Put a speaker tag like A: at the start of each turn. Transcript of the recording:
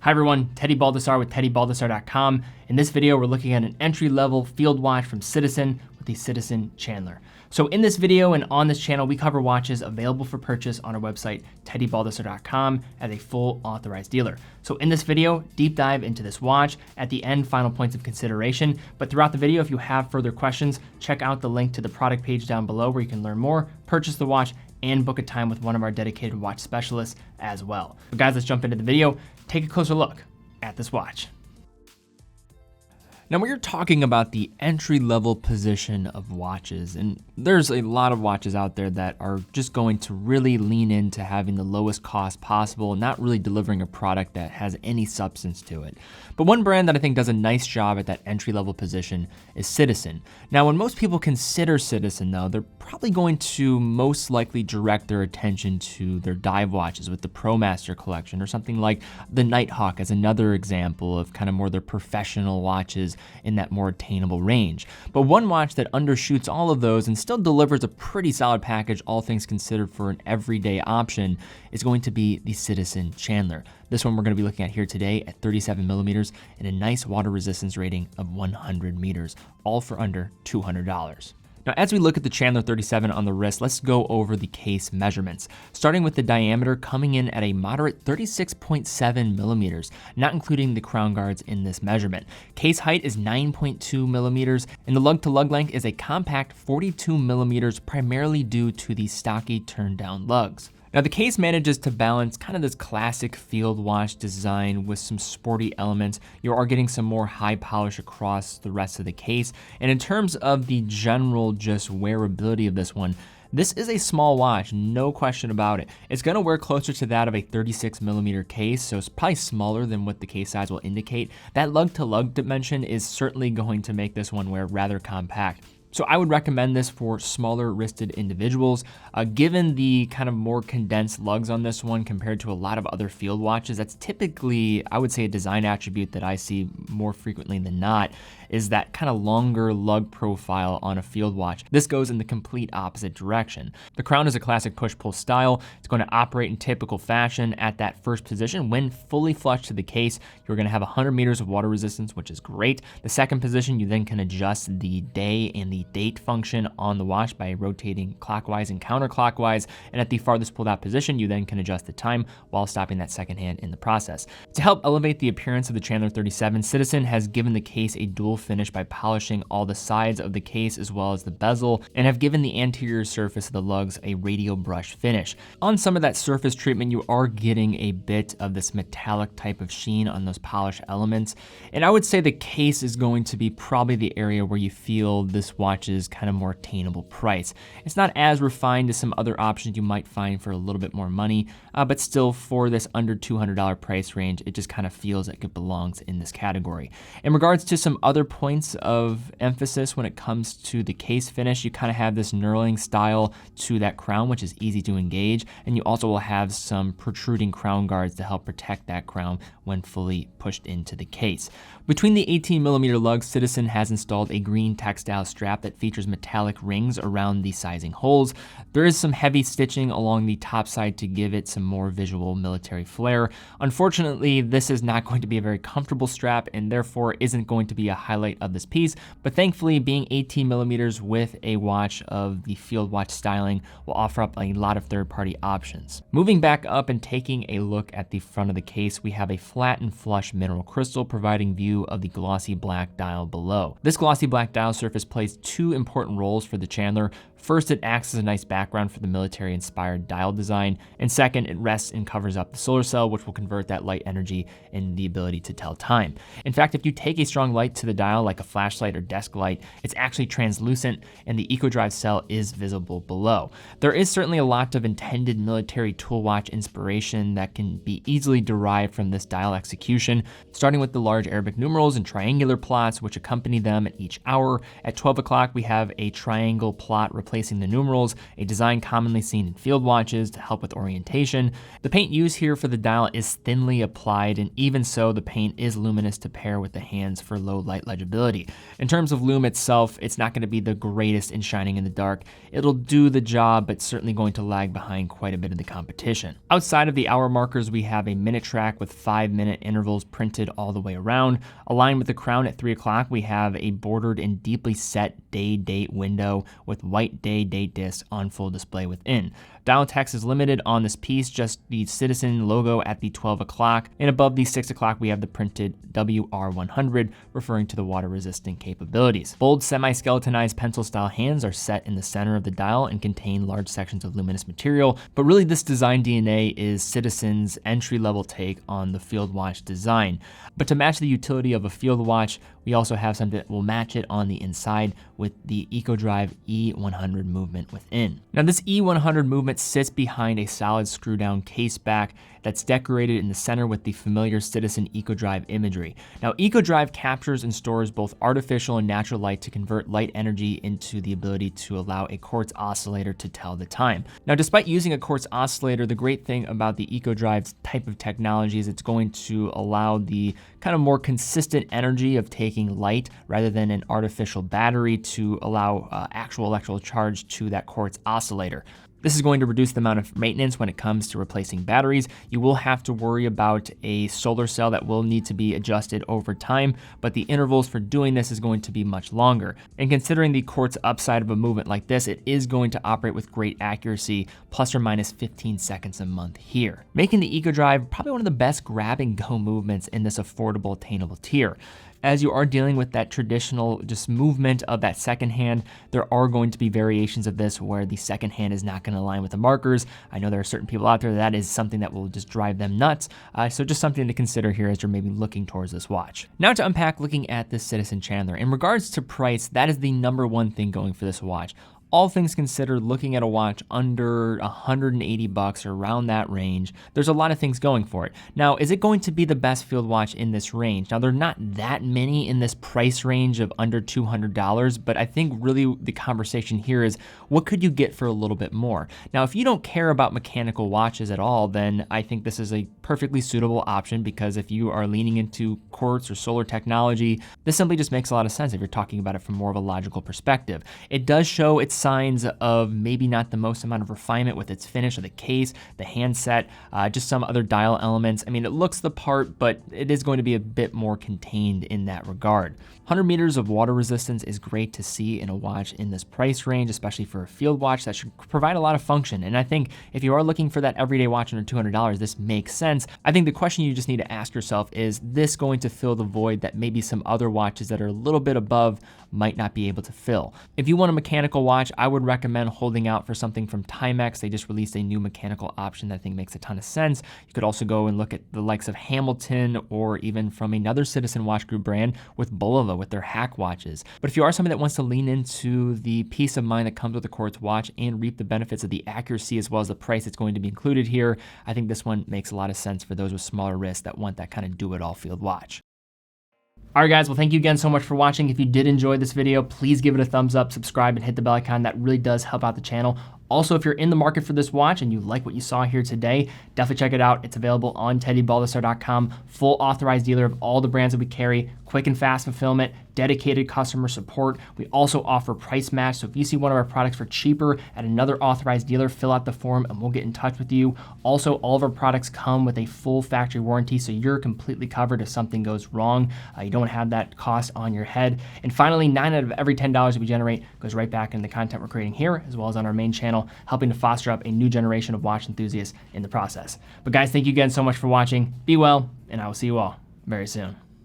A: Hi everyone, Teddy Baldassarre with TeddyBaldassarre.com. In this video, we're looking at an entry-level field watch from Citizen with the Citizen Chandler. So in this video and on this channel, we cover watches available for purchase on our website, TeddyBaldassarre.com, as a full authorized dealer. So in this video, deep dive into this watch. At the end, final points of consideration. But throughout the video, if you have further questions, check out the link to the product page down below where you can learn more, purchase the watch, and book a time with one of our dedicated watch specialists as well. But guys, let's jump into the video. Take a closer look at this watch. Now, we're talking about the entry-level position of watches, and there's a lot of watches out there that are just going to really lean into having the lowest cost possible and not really delivering a product that has any substance to it. But one brand that I think does a nice job at that entry-level position is Citizen. Now, when most people consider Citizen, though, they're probably going to most likely direct their attention to their dive watches with the ProMaster collection, or something like the Nighthawk as another example of kind of more their professional watches in that more attainable range. But one watch that undershoots all of those and still delivers a pretty solid package, all things considered, for an everyday option is going to be the Citizen Chandler. This one we're going to be looking at here today at 37mm and a nice water resistance rating of 100 meters, all for under $200. Now, as we look at the Chandler 37 on the wrist, let's go over the case measurements. Starting with the diameter coming in at a moderate 36.7 millimeters, not including the crown guards in this measurement. Case height is 9.2 millimeters, and the lug-to-lug length is a compact 42 millimeters, primarily due to the stocky turn-down lugs. Now, the case manages to balance kind of this classic field watch design with some sporty elements. You are getting some more high polish across the rest of the case. And in terms of the general just wearability of this one, this is a small watch, no question about it. It's gonna wear closer to that of a 36mm case, so it's probably smaller than what the case size will indicate. That lug-to-lug dimension is certainly going to make this one wear rather compact. So I would recommend this for smaller wristed individuals. Given the kind of more condensed lugs on this one compared to a lot of other field watches, that's typically, I would say, a design attribute that I see more frequently than not, is that kind of longer lug profile on a field watch. This goes in the complete opposite direction. The crown is a classic push-pull style. It's going to operate in typical fashion at that first position. When fully flush to the case, you're going to have 100 meters of water resistance, which is great. The second position, you then can adjust the day and the date function on the watch by rotating clockwise and counterclockwise. And at the farthest pulled out position, you then can adjust the time while stopping that second hand in the process. To help elevate the appearance of the Chandler 37, Citizen has given the case a dual finish by polishing all the sides of the case as well as the bezel, and have given the anterior surface of the lugs a radial brush finish. On some of that surface treatment, you are getting a bit of this metallic type of sheen on those polished elements, and I would say the case is going to be probably the area where you feel this watch's kind of more attainable price. It's not as refined as some other options you might find for a little bit more money, but still for this under $200 price range, it just kind of feels like it belongs in this category. In regards to some other points of emphasis when it comes to the case finish, you kind of have this knurling style to that crown, which is easy to engage, and you also will have some protruding crown guards to help protect that crown when fully pushed into the case. Between the 18mm lugs, Citizen has installed a green textile strap that features metallic rings around the sizing holes. There is some heavy stitching along the top side to give it some more visual military flair. Unfortunately, this is not going to be a very comfortable strap and therefore isn't going to be a highlight of this piece, but thankfully being 18mm with a watch of the field watch styling will offer up a lot of third-party options. Moving back up and taking a look at the front of the case, we have a flat and flush mineral crystal providing view of the glossy black dial below. This glossy black dial surface plays two important roles for the Chandler. First, it acts as a nice background for the military-inspired dial design, and second, it rests and covers up the solar cell, which will convert that light energy in the ability to tell time. In fact, if you take a strong light to the dial, like a flashlight or desk light, it's actually translucent, and the EcoDrive cell is visible below. There is certainly a lot of intended military tool watch inspiration that can be easily derived from this dial execution, starting with the large Arabic numerals and triangular plots, which accompany them at each hour. At 12 o'clock, we have a triangle plot replacing the numerals, a design commonly seen in field watches to help with orientation. The paint used here for the dial is thinly applied, and even so, the paint is luminous to pair with the hands for low light legibility. In terms of lume itself, it's not going to be the greatest in shining in the dark. It'll do the job, but certainly going to lag behind quite a bit of the competition. Outside of the hour markers, we have a minute track with 5-minute intervals printed all the way around. Aligned with the crown at 3 o'clock, we have a bordered and deeply set day-date window with white day-date disc on full display within. Dial text is limited on this piece, just the Citizen logo at the 12 o'clock, and above the 6 o'clock we have the printed WR100, referring to the water-resistant capabilities. Bold semi-skeletonized pencil-style hands are set in the center of the dial and contain large sections of luminous material, but really this design DNA is Citizen's entry-level take on the field watch design. But to match the utility of a field watch, we also have something that will match it on the inside with the EcoDrive E100 movement within. Now this E100 movement sits behind a solid screw-down case back that's decorated in the center with the familiar Citizen EcoDrive imagery. Now EcoDrive captures and stores both artificial and natural light to convert light energy into the ability to allow a quartz oscillator to tell the time. Now despite using a quartz oscillator, the great thing about the EcoDrive's type of technology is it's going to allow the kind of more consistent energy of taking light rather than an artificial battery to allow actual electrical charge to that quartz oscillator. This is going to reduce the amount of maintenance when it comes to replacing batteries. You will have to worry about a solar cell that will need to be adjusted over time, but the intervals for doing this is going to be much longer. And considering the quartz upside of a movement like this, it is going to operate with great accuracy, plus or minus 15 seconds a month here, making the EcoDrive probably one of the best grab and go movements in this affordable, attainable tier. As you are dealing with that traditional just movement of that second hand, there are going to be variations of this where the second hand is not going to align with the markers. I know there are certain people out there that is something that will just drive them nuts. So just something to consider here as you're maybe looking towards this watch. Now to unpack looking at this Citizen Chandler. In regards to price, that is the #1 thing going for this watch. All things considered, looking at a watch under $180 or around that range, there's a lot of things going for it. Now, is it going to be the best field watch in this range? Now, there are not that many in this price range of under $200, but I think really the conversation here is what could you get for a little bit more? Now, if you don't care about mechanical watches at all, then I think this is a perfectly suitable option, because if you are leaning into quartz or solar technology, this simply just makes a lot of sense if you're talking about it from more of a logical perspective. It does show its signs of maybe not the most amount of refinement with its finish of the case, the handset, just some other dial elements. I mean, it looks the part, but it is going to be a bit more contained in that regard. 100 meters of water resistance is great to see in a watch in this price range, especially for a field watch that should provide a lot of function. And I think if you are looking for that everyday watch under $200, this makes sense. I think the question you just need to ask yourself is this going to fill the void that maybe some other watches that are a little bit above might not be able to fill? If you want a mechanical watch, I would recommend holding out for something from Timex. They just released a new mechanical option that I think makes a ton of sense. You could also go and look at the likes of Hamilton, or even from another Citizen Watch Group brand with Bulova with their hack watches. But if you are somebody that wants to lean into the peace of mind that comes with a quartz watch and reap the benefits of the accuracy as well as the price that's going to be included here, I think this one makes a lot of sense for those with smaller wrists that want that kind of do-it-all field watch. All right, guys, well, thank you again so much for watching. If you did enjoy this video, please give it a thumbs up, subscribe, and hit the bell icon. That really does help out the channel. Also, if you're in the market for this watch and you like what you saw here today, definitely check it out. It's available on TeddyBaldassarre.com. Full authorized dealer of all the brands that we carry, quick and fast fulfillment, dedicated customer support. We also offer price match. So if you see one of our products for cheaper at another authorized dealer, fill out the form and we'll get in touch with you. Also, all of our products come with a full factory warranty, so you're completely covered if something goes wrong. You don't have that cost on your head. And finally, 9 out of every $10 that we generate goes right back into the content we're creating here, as well as on our main channel, helping to foster up a new generation of watch enthusiasts in the process. But guys, thank you again so much for watching. Be well, and I will see you all very soon.